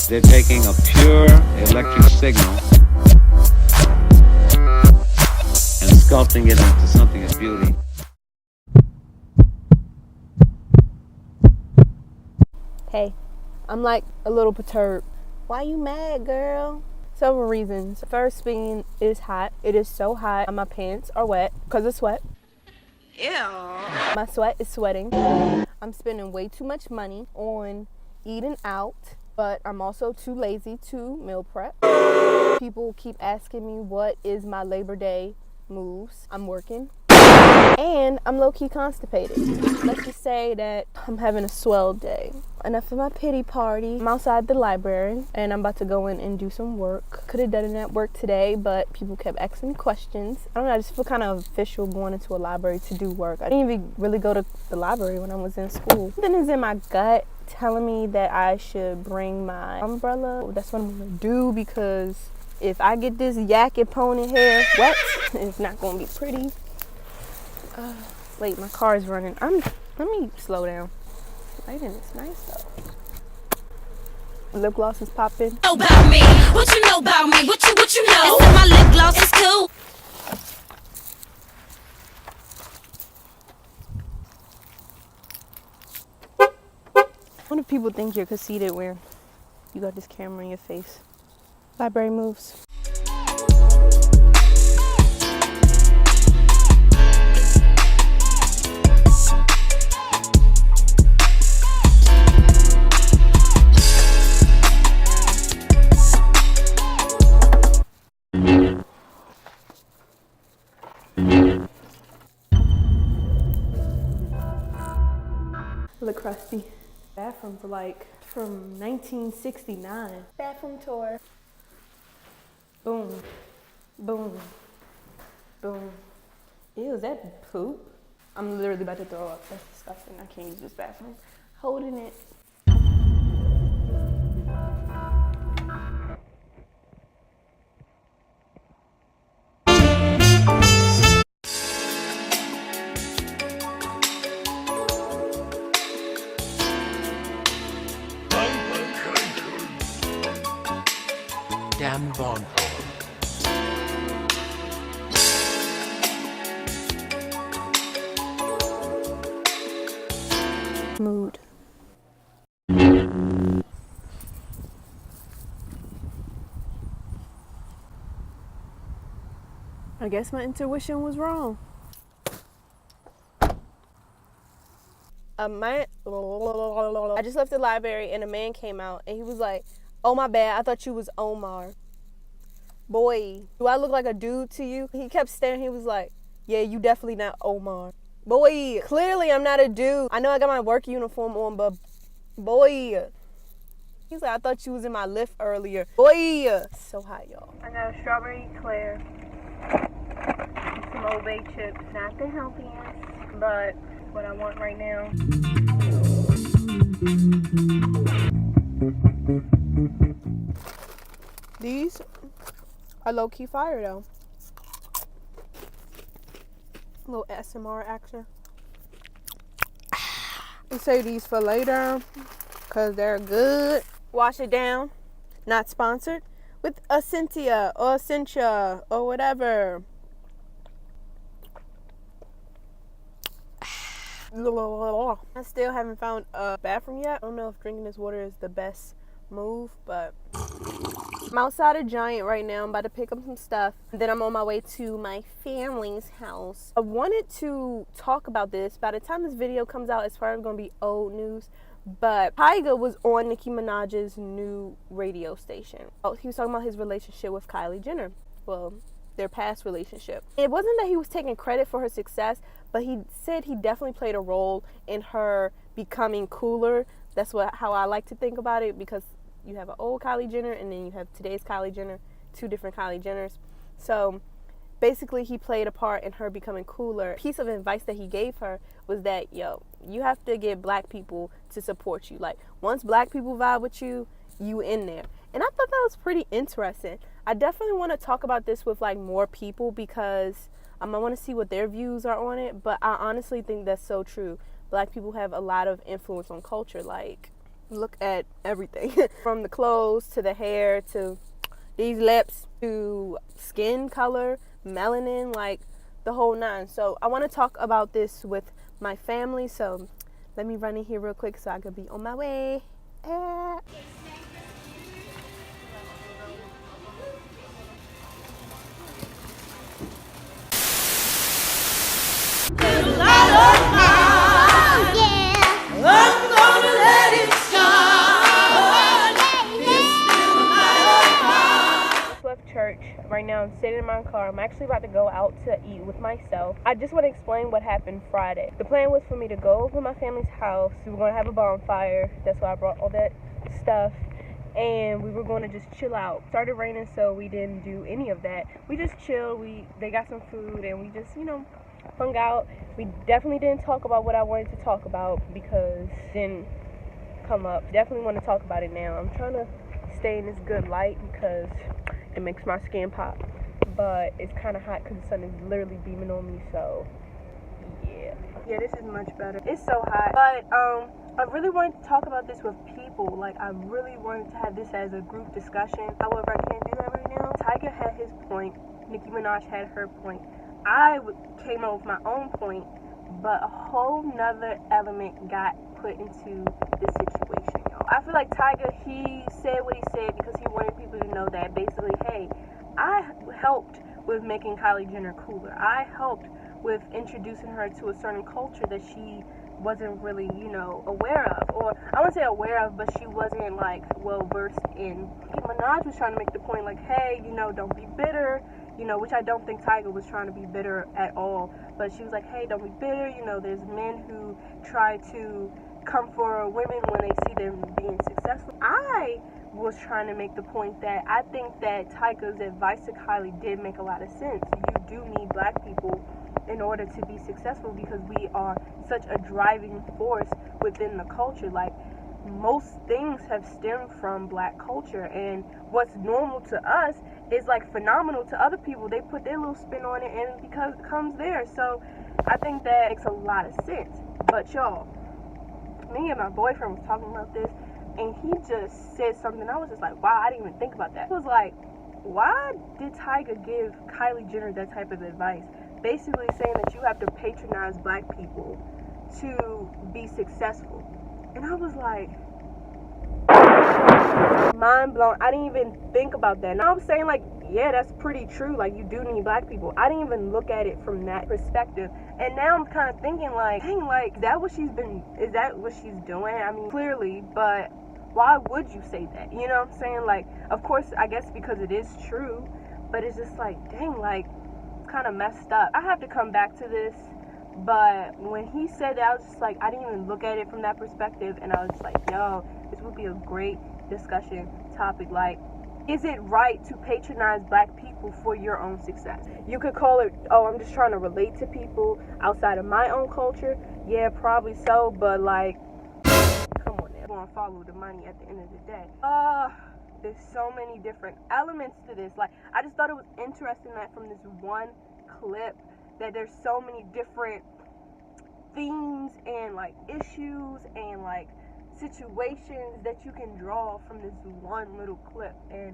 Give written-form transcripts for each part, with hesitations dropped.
They're taking a pure electric signal and sculpting it into something of beauty. Hey, I'm like a little perturbed. Why you mad, girl? Several reasons. First being, it is hot. It is so hot. My pants are wet because of sweat. Ew. My sweat is sweating. I'm spending way too much money on eating out, but I'm also too lazy to meal prep. People keep asking me what is my Labor Day moves. I'm working. And I'm low-key constipated. Let's just say that I'm having a swell day. Enough of my pity party. I'm outside the library and I'm about to go in and do some work. Could have done it at work today, but people kept asking me questions. I don't know, I just feel kind of official going into a library to do work. I didn't even really go to the library when I was in school. Something is in my gut telling me that I should bring my umbrella. That's what I'm gonna do, because if I get this yak and pony hair wet, it's not gonna be pretty. Wait, my car is running. Let me slow down. Lighting is nice though. Lip gloss is popping. Know about me? What you know about me? What you know? It's my lip gloss is cool. What if people think you're conceited where you got this camera in your face? Library moves. Look crusty. Bathrooms are like from 1969. Bathroom tour. Boom, boom, boom. Ew, is that poop? I'm literally about to throw up. That's disgusting. I can't use this bathroom. Holding it. Damn bonkai. Mood. I guess my intuition was wrong. I just left the library and a man came out and he was like, "Oh my bad, I thought you was Omar." Boy, do I look like a dude to you? He kept staring. He was like, "Yeah, you definitely not Omar." Boy, clearly I'm not a dude. I know I got my work uniform on, but boy. He's like, "I thought you was in my lift earlier." Boy, so hot, y'all. I got a strawberry eclair, some Old Bay chips. Not the healthiest, but what I want right now. These are low-key fire though. A little SMR action. We say these for later because they're good. Wash it down. Not sponsored. With Essentia or Essentia or whatever. I still haven't found a bathroom yet. I don't know if drinking this water is the best move, but I'm outside of Giant right now. I'm about to pick up some stuff. And then I'm on my way to my family's house. I wanted to talk about this. By the time this video comes out, it's probably going to be old news. But Tyga was on Nicki Minaj's new radio station. He was talking about his relationship with Kylie Jenner. Well, their past relationship. It wasn't that he was taking credit for her success, but he said he definitely played a role in her becoming cooler. That's how I like to think about it, because you have an old Kylie Jenner and then you have today's Kylie Jenner, two different Kylie Jenners. So basically he played a part in her becoming cooler. A piece of advice that he gave her was that, yo, you have to get black people to support you. Like, once black people vibe with you, you in there. And I thought that was pretty interesting. I definitely want to talk about this with like more people, because I want to see what their views are on it. But I honestly think that's so true. Black people have a lot of influence on culture. Like, look at everything from the clothes to the hair to these lips to skin color, melanin, like the whole nine. So I want to talk about this with my family. So let me run in here real quick so I could be on my way. Left church. Right now I'm sitting in my car. I'm actually about to go out to eat with myself. I just want to explain what happened Friday. The plan was for me to go over to my family's house. We were going to have a bonfire. That's why I brought all that stuff. And we were going to just chill out. It started raining, so we didn't do any of that. We just chilled. They got some food and we just, hung out. We definitely didn't talk about what I wanted to talk about because it didn't come up. Definitely want to talk about it now. I'm trying to stay in this good light because it makes my skin pop, but it's kind of hot because the sun is literally beaming on me, so yeah, this is much better. It's so hot, but I really wanted to talk about this with people. Like, I really wanted to have this as a group discussion. However, I can't do that right now. Tiger had his point, Nicki Minaj had her point, I came up with my own point, but a whole nother element got put into this situation, y'all. I feel like Tiger, he said what he said because he wanted people to know that basically, hey, I helped with making Kylie Jenner cooler. I helped with introducing her to a certain culture that she wasn't really, aware of. Or I wouldn't say aware of, but she wasn't like well versed in. Nicki Minaj was trying to make the point like, hey, don't be bitter, which I don't think Tiger was trying to be bitter at all. But she was like, hey, don't be bitter, there's men who try to come for women when they see them being successful. I was trying to make the point that I think that Tiger's advice to Kylie did make a lot of sense. You do need black people in order to be successful because we are such a driving force within the culture. Like, most things have stemmed from black culture, and what's normal to us is like phenomenal to other people. They put their little spin on it and it becomes theirs. So I think that makes a lot of sense. But y'all, me and my boyfriend was talking about this, and he just said something. I was just like, wow, I didn't even think about that. It was like, why did Tiger give Kylie Jenner that type of advice? Basically saying that you have to patronize black people to be successful. And I was like, mind blown. I didn't even think about that. Now I'm saying, like, yeah, that's pretty true. Like, you do need black people. I didn't even look at it from that perspective. And now I'm kind of thinking, like, dang, like, is that what she's doing? I mean, clearly, but why would you say that? You know what I'm saying? Like, of course, I guess because it is true, but it's just like, dang, like, it's kind of messed up. I have to come back to this, but when he said that, I was just like, I didn't even look at it from that perspective, and I was just like, yo, this would be a great discussion topic. Like, is it right to patronize black people for your own success? You could call it, oh, I'm just trying to relate to people outside of my own culture. Yeah, probably so, but like, come on now. I'm gonna follow the money at the end of the day. There's so many different elements to this. Like, I just thought it was interesting that from this one clip that there's so many different themes and like issues and like situations that you can draw from this one little clip. And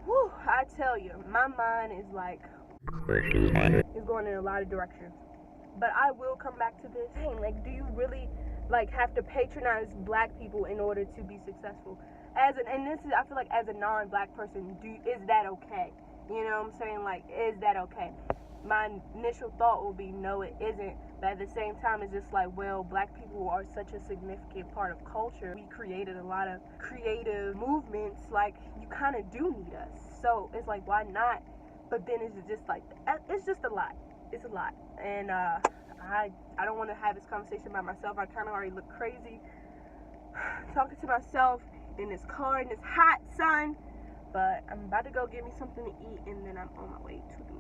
whew, I tell you, my mind is like, it's going in a lot of directions. But I will come back to this. Dang, like, do you really like have to patronize black people in order to be successful? And this is, I feel like, as a non-black person, is that okay? You know what I'm saying? Like, is that okay? My initial thought will be no, it isn't. But at the same time, it's just like, well, black people are such a significant part of culture. We created a lot of creative movements. Like, you kind of do need us. So it's like, why not? But then it's just like, it's just a lot. It's a lot. And I don't want to have this conversation by myself. I kind of already look crazy talking to myself in this car in this hot sun. But I'm about to go get me something to eat, and then I'm on my way to the